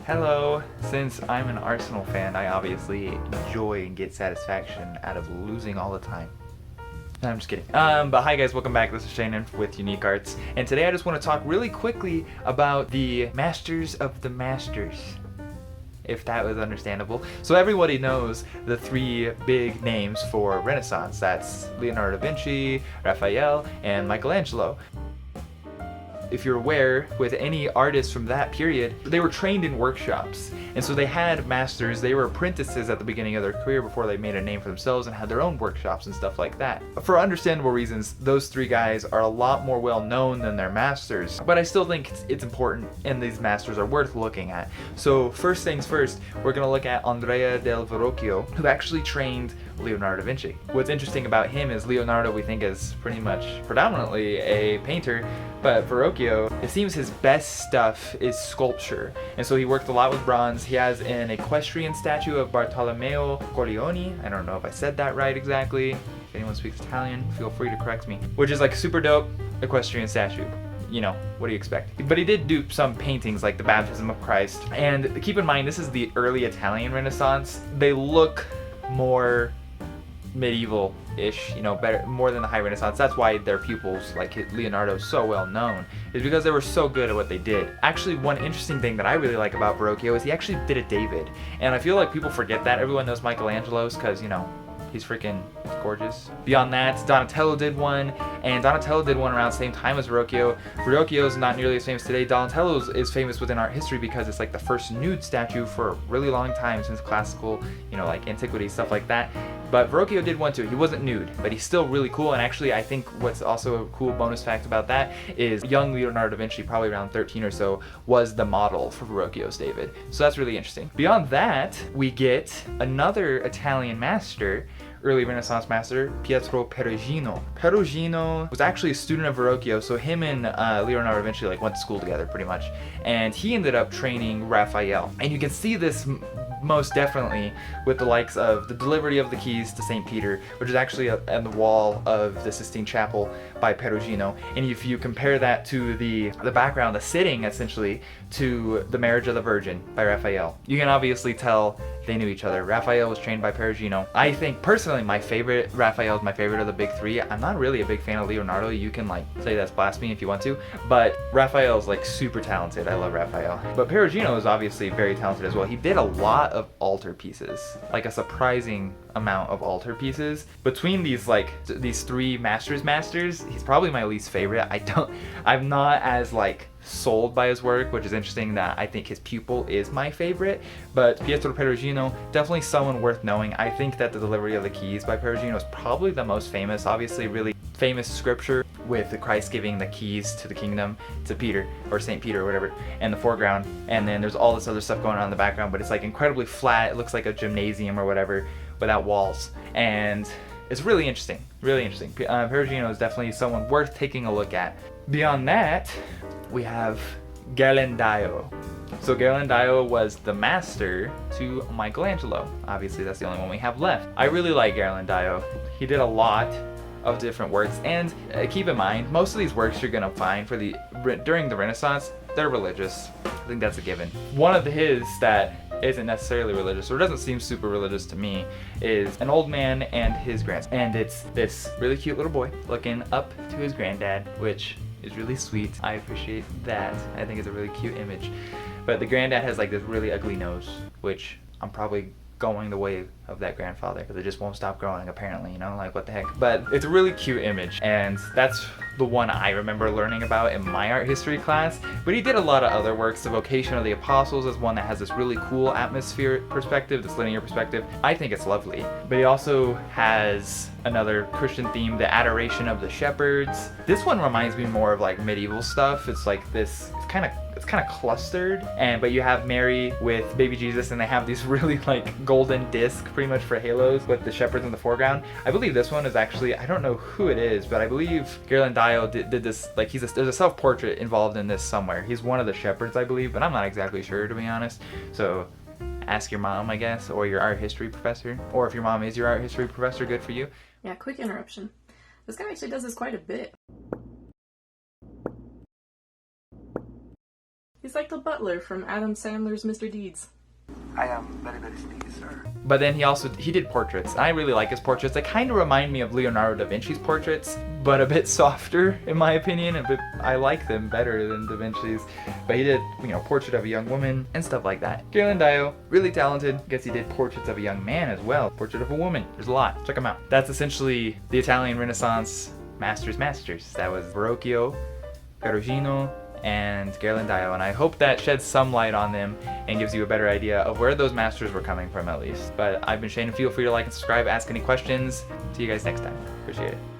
Hello! Since I'm an Arsenal fan, I obviously enjoy and get satisfaction out of losing all the time. No, I'm just kidding. But hi guys, welcome back. This is Shannon with Unique Arts, and today I just want to talk really quickly about the Masters of the Masters, if that was understandable. So everybody knows the three big names for Renaissance. That's Leonardo da Vinci, Raphael, and Michelangelo. If you're aware, with any artists from that period, they were trained in workshops. And so they had masters, they were apprentices at the beginning of their career before they made a name for themselves and had their own workshops and stuff like that. For understandable reasons, those three guys are a lot more well known than their masters. But I still think it's important and these masters are worth looking at. So first things first, we're gonna look at Andrea del Verrocchio, who actually trained Leonardo da Vinci. What's interesting about him is Leonardo we think is pretty much predominantly a painter, but Verrocchio, it seems his best stuff is sculpture. And so he worked a lot with bronze. He has an equestrian statue of Bartolomeo Colleoni. I don't know if I said that right exactly. If anyone speaks Italian, feel free to correct me. Which is like a super dope equestrian statue. You know, what do you expect? But he did do some paintings like the Baptism of Christ. And keep in mind, this is the early Italian Renaissance. They look more medieval-ish, you know, better, more than the High Renaissance. That's why their pupils, like Leonardo, so well known, is because they were so good at what they did. Actually, one interesting thing that I really like about Verrocchio is he actually did a David, and I feel like people forget that. Everyone knows Michelangelo's because, you know, he's freaking gorgeous. Beyond that, Donatello did one, and Donatello did one around the same time as Verrocchio. Verrocchio is not nearly as famous today. Donatello is famous within art history because it's like the first nude statue for a really long time since classical, you know, like antiquity, stuff like that. But Verrocchio did one too. He wasn't nude, but he's still really cool. And actually, I think what's also a cool bonus fact about that is young Leonardo da Vinci, probably around 13 or so, was the model for Verrocchio's David. So that's really interesting. Beyond that, we get another Italian master, early Renaissance master, Pietro Perugino. Perugino was actually a student of Verrocchio, so him and Leonardo da Vinci like went to school together pretty much, and he ended up training Raphael. And you can see this most definitely with the likes of the delivery of the keys to St. Peter, which is actually on the wall of the Sistine Chapel by Perugino. And if you compare that to the background, the sitting essentially, to the Marriage of the Virgin by Raphael, you can obviously tell they knew each other. Raphael was trained by Perugino. I think personally my favorite, Raphael is my favorite of the big three. I'm not really a big fan of Leonardo. You can like say that's blasphemy if you want to, but Raphael is like super talented. I love Raphael. But Perugino is obviously very talented as well. He did a lot of altar pieces, like a surprising amount of altar pieces. Between these these three masters, he's probably my least favorite. I'm not as like sold by his work, which is interesting that I think his pupil is my favorite, but Pietro Perugino, definitely someone worth knowing. I think that the delivery of the keys by Perugino is probably the most famous, obviously really famous scripture with the Christ giving the keys to the kingdom to Peter, or St. Peter or whatever, in the foreground, and then there's all this other stuff going on in the background, but it's like incredibly flat. It looks like a gymnasium or whatever without walls, and it's really interesting, really interesting. Perugino is definitely someone worth taking a look at. Beyond that, we have Ghirlandaio. So Ghirlandaio was the master to Michelangelo. Obviously that's the only one we have left. I really like Ghirlandaio. He did a lot of different works, and keep in mind, most of these works you're gonna find for during the Renaissance, they're religious. I think that's a given. One of his that isn't necessarily religious, or doesn't seem super religious to me, is an old man and his grandson. And it's this really cute little boy looking up to his granddad, which is really sweet. I appreciate that. I think it's a really cute image. But the granddad has like this really ugly nose, which I'm probably going the way of that grandfather because it just won't stop growing apparently, you know, like what the heck. But it's a really cute image, and that's the one I remember learning about in my art history class. But he did a lot of other works. The Vocation of the Apostles is one that has this really cool atmospheric perspective, this linear perspective. I think it's lovely. But he also has another Christian theme, the Adoration of the Shepherds. This one reminds me more of like medieval stuff. It's like this, it's kind of clustered, but you have Mary with baby Jesus, and they have these really like golden disc pretty much for halos with the shepherds in the foreground. I believe this one is actually, I don't know who it is, but I believe Ghirlandaio did this, like there's a self-portrait involved in this somewhere. He's one of the shepherds, I believe, but I'm not exactly sure, to be honest. So ask your mom, I guess, or your art history professor, or if your mom is your art history professor, good for you. Yeah, quick interruption. This guy actually does this quite a bit. He's like the butler from Adam Sandler's Mr. Deeds. I am very, very sleepy, sir. But then he did portraits. I really like his portraits. They kind of remind me of Leonardo da Vinci's portraits, but a bit softer in my opinion. I like them better than da Vinci's. But he did, portrait of a young woman and stuff like that. Ghirlandaio, really talented. Guess he did portraits of a young man as well. Portrait of a woman. There's a lot. Check him out. That's essentially the Italian Renaissance masters. That was Verrocchio, Perugino, and Ghirlandaio, and I hope that sheds some light on them and gives you a better idea of where those masters were coming from at least. But I've been Shane, and feel free to like and subscribe, ask any questions. See you guys next time. Appreciate it.